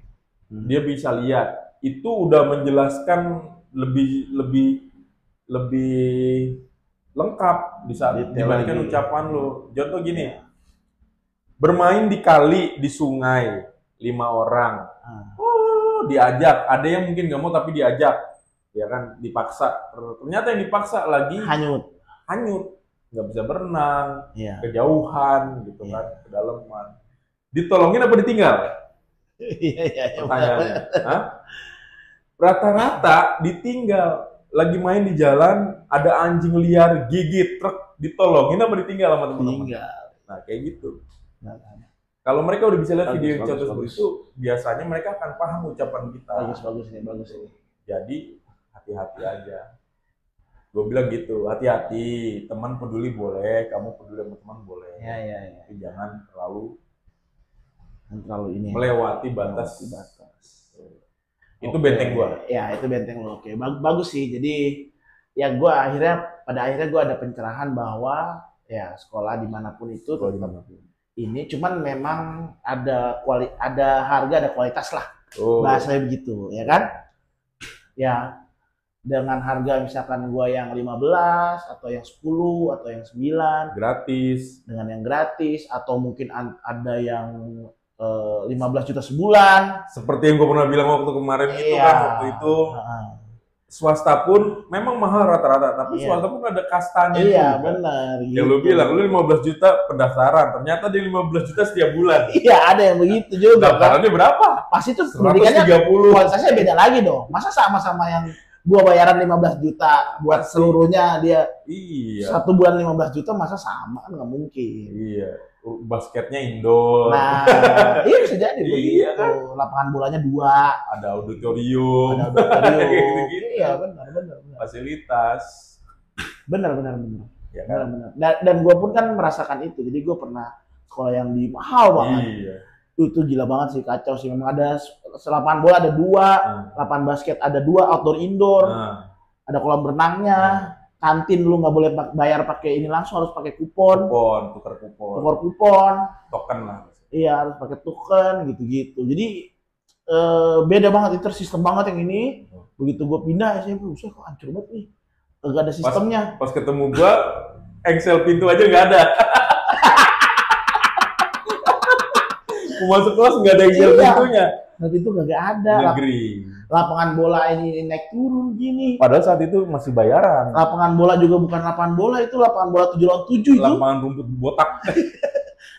dia bisa lihat. Itu udah menjelaskan lebih lengkap di saat dibandingkan ucapan lo. Contoh gini, bermain di kali, di sungai, 5 orang, diajak. Ada yang mungkin nggak mau tapi diajak, ya kan, dipaksa. Ternyata yang dipaksa lagi hanyut, nggak bisa berenang, kejauhan gitu kan, kedalaman. Ditolongin apa ditinggal? Pertanyaannya. Rata-rata ditinggal. Lagi main di jalan, ada anjing liar gigit truk, ditolongin apa ditinggal sama teman-teman? Nah kayak gitu. Kalau mereka udah bisa lihat video yang contoh seperti itu, biasanya mereka akan paham ucapan kita. Bagus ini. Jadi hati-hati aja. Gue bilang gitu, hati-hati. Teman peduli boleh, kamu peduli sama teman boleh. Tapi jangan terlalu ini melewati batas. Itu benteng gua. Ya itu benteng lo. Oke, bagus sih. Jadi ya pada akhirnya gua ada pencerahan bahwa ya sekolah dimanapun itu ini cuman memang ada harga ada kualitas lah. Bahasanya begitu ya kan. Ya dengan harga misalkan gua yang 15 atau yang 10 atau yang 9 gratis, dengan yang gratis atau mungkin ada yang 15 juta sebulan. Seperti yang gue pernah bilang waktu kemarin itu kan, waktu itu swasta pun memang mahal rata-rata, tapi Iya. swasta pun ada kastanya Iya, juga. benar. Yang lu bilang, lu 15 juta pendaftaran, ternyata dia 15 juta setiap bulan. Iya, ada yang begitu juga. Pendaftarannya berapa? Pasti tuh pendidikannya 130. kualitasnya beda lagi dong. Masa sama-sama yang gua bayaran 15 juta buat seluruhnya, dia Iya. 1 bulan 15 juta, masa sama? Kan nggak mungkin. Iya. Basketnya indoor. Nah, iya bisa jadi begitu. Iya kan? Lapangan bolanya 2, Ada auditorium. ada auditorium. Gitu-gitu. Iya, benar. Fasilitas. Benar. Ya kan? Benar. Dan gue pun kan merasakan itu. Jadi gue pernah sekolah yang di mahal banget. Iya. Itu gila banget sih, kacau sih. Memang ada lapangan bola ada 2, lapangan basket ada 2, outdoor indoor, ada kolam renangnya, kantin lu nggak boleh bayar pakai ini langsung, harus pakai kupon. Tukar Tukar kupon. Token lah. Iya, harus pakai token gitu-gitu. Jadi beda banget, itu sistem banget yang ini. Begitu gue pindah SMP, kok hancur banget nih. Gak ada sistemnya. Pas ketemu gua, Excel pintu aja nggak ada. Mau masuk kelas nggak ada Excel pintunya. Nanti itu nggak ada. Negeri. Lapangan bola ini naik turun gini. Padahal saat itu masih bayaran. Lapangan bola juga bukan lapangan bola, itu lapangan bola 7 lawan 7 itu. Lapangan rumput botak.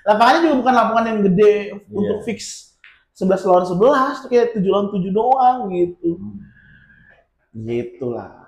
Lapangannya juga bukan lapangan yang gede untuk fix 11 lawan 11, tuh kayak 7 lawan 7 doang gitu. Gitulah.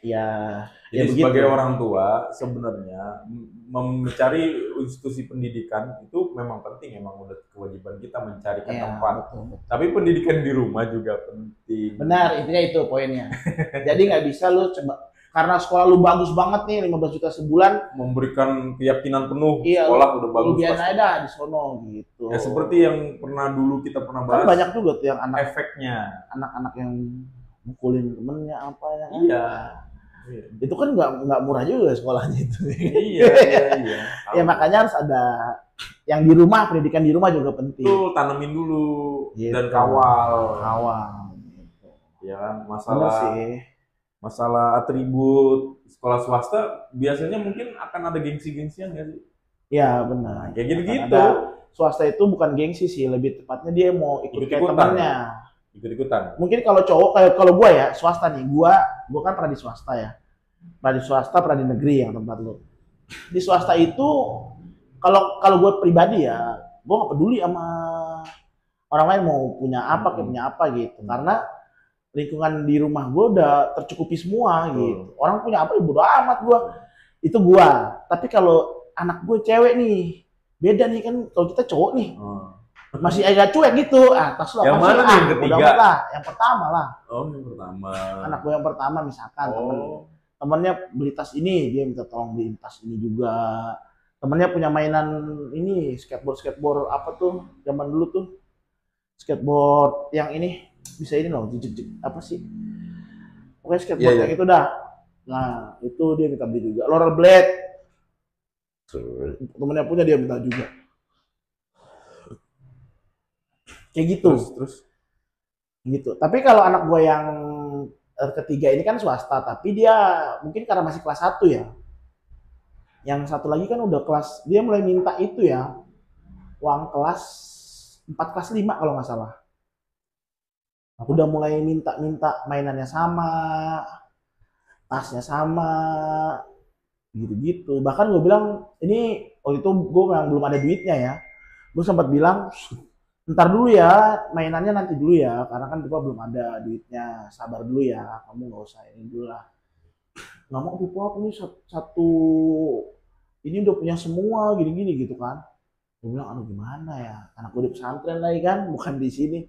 Ya, jadi begitu. sebagai orang tua sebenarnya mencari institusi pendidikan itu memang penting, memang udah kewajiban kita mencarikan tempat. Betul. Tapi pendidikan di rumah juga penting. Benar, intinya itu poinnya. Jadi nggak bisa lu coba karena sekolah lu bagus banget nih 15 juta sebulan, memberikan keyakinan penuh iya, sekolah udah bagus. Lu biasa aja di sono gitu. Ya seperti yang pernah dulu kita pernah bahas. Kan banyak juga tuh yang efeknya. Anak-anak yang mukulin temennya apa ya. Iya. Itu kan nggak murah juga sekolahnya itu. Iya. Ya makanya harus ada yang di rumah, pendidikan di rumah juga penting. Tuh tanemin dulu gitu. Dan kawal. Gitu. Ya kan, masalah atribut sekolah swasta biasanya mungkin akan ada gengsi-gengsian nggak sih? Ya benar. Kayak gitu-gitu. Swasta itu bukan gengsi sih, lebih tepatnya dia mau ikut kayak temannya. Ikut-ikutan. Mungkin kalau cowok, kayak kalau gua ya swasta nih, gua kan pernah di swasta ya, pernah di swasta, pernah di negeri yang tempat lu. Di swasta itu kalau gua pribadi ya, gua nggak peduli sama orang lain mau punya apa, kayak punya apa gitu, karena lingkungan di rumah gua udah tercukupi semua gitu. Orang punya apa, bodo amat gua. Itu gua. Tapi kalau anak gue cewek nih, beda nih kan, kalau kita cowok nih. Masih agak cuek gitu. Tas lu apa sih? Yang mana nih yang ketiga? Lah, yang pertama lah. Oh, yang pertama. Anak gue yang pertama misalkan temennya beli tas ini, dia minta tolong beliin tas ini juga. Temennya punya mainan ini, skateboard apa tuh? Zaman dulu tuh. Skateboard yang ini bisa ini loh, apa sih? Pokoknya skateboard yang itu dah. Nah, itu dia minta beli juga. Rollerblade. Temennya punya, dia minta juga. Kayak gitu. Terus gitu. Tapi kalau anak gue yang ketiga ini kan swasta, tapi dia mungkin karena masih kelas 1 ya. Yang satu lagi kan udah kelas, dia mulai minta itu ya, uang kelas 4 kelas 5 kalau nggak salah. Udah mulai minta mainannya sama, tasnya sama, gitu-gitu. Bahkan gue bilang, ini waktu itu gue memang belum ada duitnya ya. Gue sempat bilang, ntar dulu ya, mainannya nanti dulu ya, karena kan Pipa belum ada duitnya, sabar dulu ya, kamu nggak usah ini dulu lah. Nggak mau Pipa, aku nih satu ini udah punya semua, gini-gini gitu kan. Gue bilang, aduh gimana ya, anak gue di pesantren lagi kan, bukan di sini.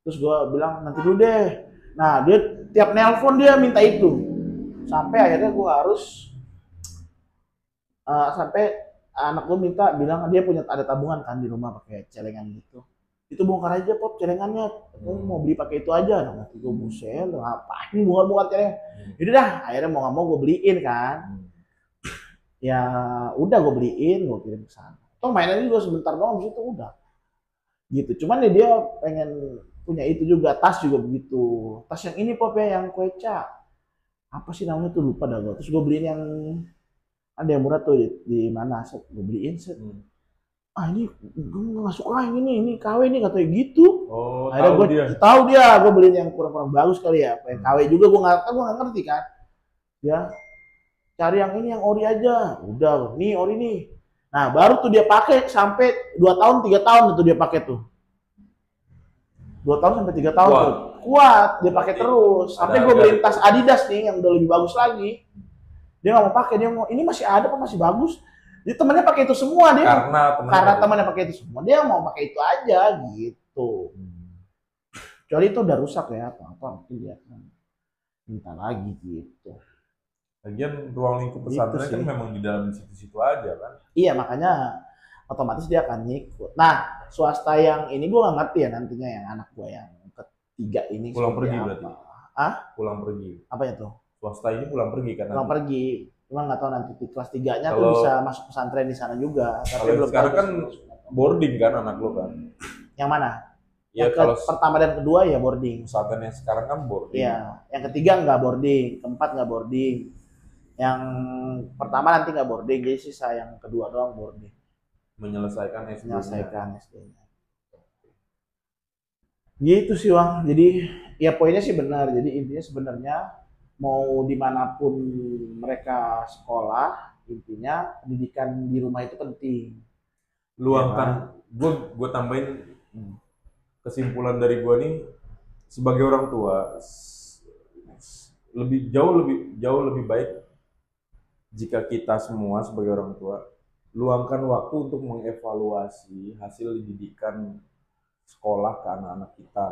Terus gue bilang, nanti dulu deh. Nah, dia tiap nelpon dia minta itu. Sampai akhirnya gue harus, sampai anak gue minta, bilang dia punya ada tabungan kan di rumah pakai celengan gitu. Itu bongkar aja Pop celengannya, aku mau beli pakai itu aja. Nah, nanti gue buset, ngapain bongkar celengan? Jadi dah, akhirnya mau nggak mau gue beliin kan. Ya udah gue beliin, gue kirim ke sana. Toh mainannya juga sebentar doang, habis itu udah. Gitu. Cuman ya dia pengen punya itu juga, tas juga begitu. Tas yang ini Pop ya, yang Queca. Apa sih namanya tuh, lupa dah gue. Terus gue beliin yang ada yang murah tuh di mana, set gue beliin set. ini gue nggak suka yang ini KW ini katanya gitu. Oh, akhirnya gue tahu gue beliin yang kurang bagus kali ya, pengen KW juga, gue nggak ngerti kan, ya cari yang ini yang ori aja, udah nih ori nih. Nah baru tuh dia pakai sampai 2 tahun 3 tahun itu dia pakai tuh, 2 tahun sampai 3 tahun tuh kuat dia pakai terus, sampai gue beliin tas Adidas nih yang udah lebih bagus lagi, dia nggak mau pakai, dia mau ini masih ada kok masih bagus. Jadi temennya pakai itu semua, dia karena temennya pakai itu semua dia mau pakai itu aja gitu. Kecuali itu udah rusak ya apa mungkin dia minta lagi gitu. Lagian ruang lingkup pesantren kan memang di dalam situ-situ aja kan. Iya, makanya otomatis dia akan ngikut. Nah swasta yang ini gue nggak ngerti ya nantinya yang anak gue yang ketiga ini pulang pergi berarti. Pulang pergi apa ya tuh, swasta ini pulang pergi kan? Pulang pergi, cuma nggak tahu nanti di kelas 3-nya tuh bisa masuk pesantren di sana juga. Tapi belum sekarang kan boarding kan anak lo kan? Yang mana? Ya, yang pertama dan kedua ya boarding. Pesantren yang sekarang kan boarding. Iya, yang ketiga nggak boarding, keempat nggak boarding, yang pertama nanti nggak boarding, jadi sisa yang kedua doang boarding. Menyelesaikan SD-nya. Gitu sih Wang. Jadi ya poinnya sih benar. Jadi intinya sebenarnya mau dimanapun mereka sekolah, intinya pendidikan di rumah itu penting. Luangkan, gue tambahin kesimpulan dari gue nih sebagai orang tua, jauh lebih baik jika kita semua sebagai orang tua luangkan waktu untuk mengevaluasi hasil didikan sekolah ke anak-anak kita,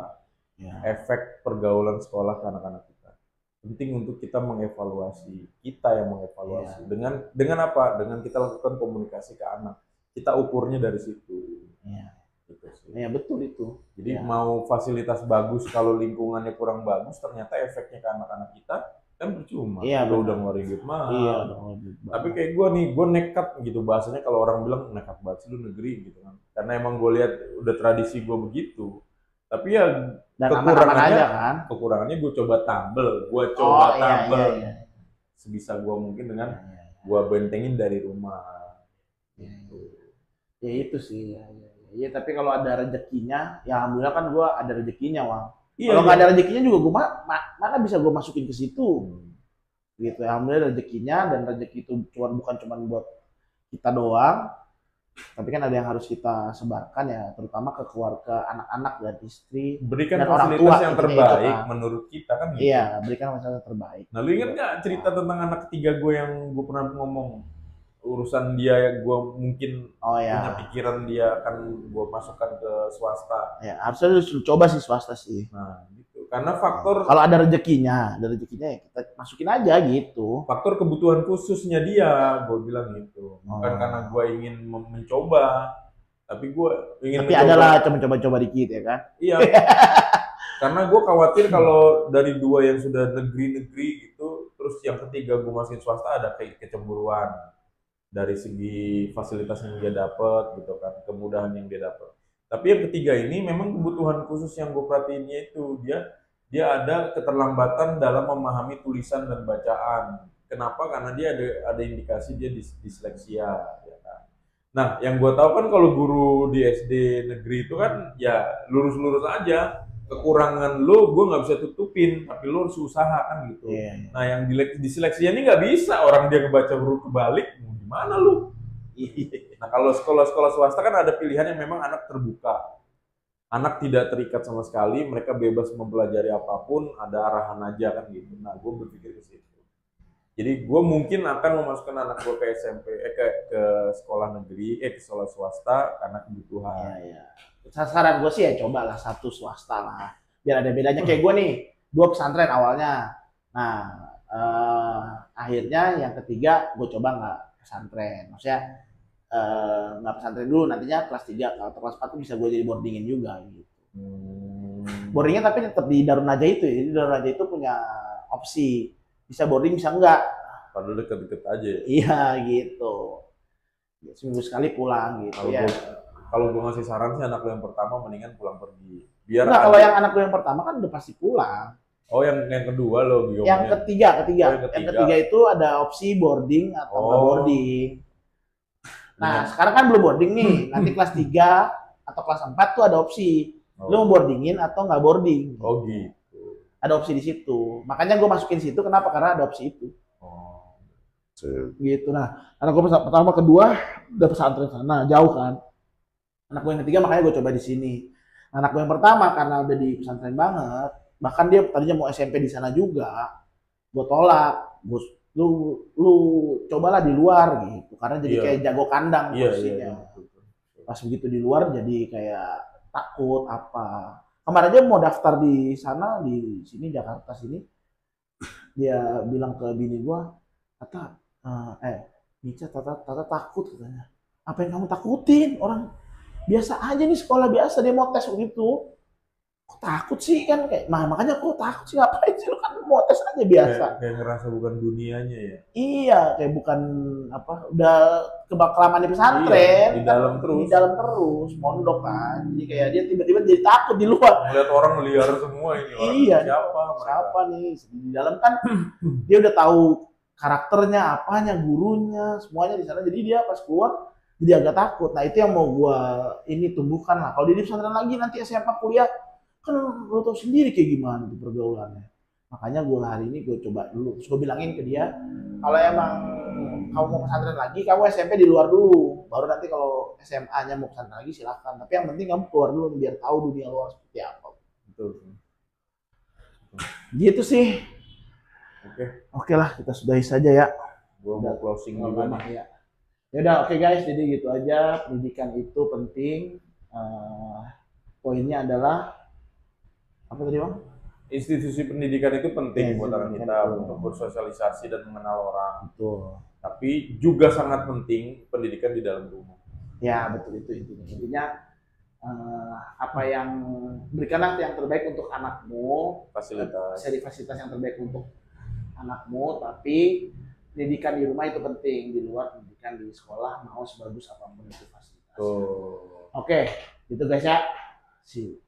efek pergaulan sekolah ke anak-anak kita. Penting untuk kita mengevaluasi, dengan apa? Dengan kita lakukan komunikasi ke anak, kita ukurnya dari situ. Ya betul itu. Jadi mau fasilitas bagus kalau lingkungannya kurang bagus, ternyata efeknya ke anak-anak kita kan percuma. Udah ngeluarin duit mahal. Tapi kayak gue nekat gitu bahasanya, kalau orang bilang nekat banget sih lu negeri gitu kan. Karena emang gue lihat udah tradisi gue begitu. Tapi ya kekurangannya gue coba tambel, sebisa gue mungkin dengan gue bentengin dari rumah. Ya itu sih. Iya, tapi kalau ada rezekinya, ya alhamdulillah kan gue ada rezekinya, Wang. Kalau nggak ada rezekinya juga gue mana bisa gue masukin ke situ, gitu. Alhamdulillah rezekinya, dan rezeki itu bukan cuma buat kita doang, tapi kan ada yang harus kita sebarkan ya, terutama ke keluarga, anak-anak dan istri, berikan dan orang tua yang terbaik menurut kita kan. Gitu. Iya, berikan fasilitas yang terbaik. Nah, lu ingat nggak cerita tentang anak ketiga gue yang gue pernah ngomong? Urusan dia yang gue mungkin punya pikiran dia akan gue masukkan ke swasta. Ya harusnya lu coba sih swasta sih. Nah gitu, karena faktor kalau ada rezekinya ya kita masukin aja gitu. Faktor kebutuhan khususnya dia, gue bilang gitu. Bukan karena gue ingin mencoba, tapi gue ingin. Tapi adalah coba-coba dikit ya kan? Iya. Karena gue khawatir kalau dari dua yang sudah negeri-negeri gitu, terus yang ketiga gue masukin swasta, ada kayak kecemburuan dari segi fasilitas yang dia dapat gitu kan, kemudahan yang dia dapat. Tapi yang ketiga ini memang kebutuhan khusus yang gue perhatiinnya itu dia ada keterlambatan dalam memahami tulisan dan bacaan. Kenapa? Karena dia ada indikasi dia disleksia ya kan. Nah, yang gue tahu kan kalau guru di SD negeri itu kan ya lurus-lurus aja. Kekurangan lo gue nggak bisa tutupin, tapi lo harus usaha kan gitu. Nah, yang diseleksi ini nggak bisa, orang dia ngebaca huruf kebalik, gimana lu? Nah, kalau sekolah-sekolah swasta kan ada pilihan yang memang anak terbuka, anak tidak terikat sama sekali, mereka bebas mempelajari apapun, ada arahan aja kan gitu. Nah, gue berpikir ke situ. Jadi gue mungkin akan memasukkan anak gue ke ke sekolah negeri, ke sekolah swasta karena kebutuhan. Sasaran gue sih ya cobalah satu swasta lah, biar ada bedanya. Kayak gue nih 2 pesantren awalnya, nah akhirnya yang ketiga gue coba nggak pesantren, maksudnya nggak pesantren dulu, nantinya kelas 3 atau kelas 4 tuh bisa gue jadi boardingin juga gitu. Boardingnya tapi tetap di Darun Najah itu ya, jadi Darun Najah itu punya opsi bisa boarding bisa enggak, padahal deket-deket aja. Iya gitu, seminggu sekali pulang gitu. Kalau gue ngasih saran sih, anak lo yang pertama mendingan pulang pergi. Biar kalau yang anak lo yang pertama kan udah pasti pulang. Oh, yang kedua lo Guillaume. Yang ketiga. Yang ketiga itu ada opsi boarding atau nggak boarding. Nah, sekarang kan belum boarding nih. Nanti kelas 3 atau kelas 4 tuh ada opsi. Lu mau boardingin atau nggak boarding. Oh gitu. Ada opsi di situ. Makanya gue masukin situ. Kenapa? Karena ada opsi itu. Oh. Gitu. Nah, anak gue pertama, kedua udah pesantren sana, jauh kan. Anak gue yang ketiga makanya gue coba di sini. Anak gue yang pertama karena udah di pesantren banget, bahkan dia tadinya mau SMP di sana juga, gue tolak. Lu cobalah di luar gitu. Karena jadi kayak jago kandang posisinya. Pas begitu di luar jadi kayak takut apa. Kemarin aja mau daftar di sana, di sini Jakarta sini, dia bilang ke bini gua, Tata, Nica, Tata takut katanya. Apa yang kamu takutin? Orang biasa aja nih, sekolah biasa, dia mau tes begitu. Kok takut sih kan kayak, makanya kok takut sih, ngapain sih, lu kan mau tes aja biasa. Kayak ngerasa bukan dunianya ya. Iya, kayak bukan apa, udah kelamaan di pesantren, di dalam terus. Di dalam terus, mondok kan. Jadi kayak dia tiba-tiba jadi takut di luar. Melihat orang liar semua ini. Orang iya. Siapa nih? Di dalam kan dia udah tahu karakternya, apanya, gurunya, semuanya di sana. Jadi dia pas keluar jadi agak takut. Nah, itu yang mau gua ini tumbuhkan lah. Kalau di pesantren lagi nanti SMA kuliah kan lu tau sendiri kayak gimana tuh pergaulannya. Makanya gue hari ini gue coba dulu. Terus gue bilangin ke dia, kalau emang kamu mau pesantren lagi, kamu SMP di luar dulu. Baru nanti kalau SMA-nya mau pesantren lagi silakan. Tapi yang penting kamu keluar dulu biar tahu dunia luar seperti apa. Betul. Gitu sih. Oke lah, kita sudahi saja ya. Gue mau closing juga nih. Ya. Yaudah, oke guys. Jadi gitu aja. Pendidikan itu penting. Poinnya adalah apa tadi Bang? Institusi pendidikan itu penting buat anak kita untuk bersosialisasi dan mengenal orang. Betul. Tapi juga sangat penting pendidikan di dalam rumah. Ya betul, itu intinya. Intinya apa yang berikanlah yang terbaik untuk anakmu, fasilitas yang terbaik untuk anakmu. Tapi pendidikan di rumah itu penting, di luar pendidikan di sekolah mau sebagus apapun itu fasilitas. Oke, gitu guys ya. See you.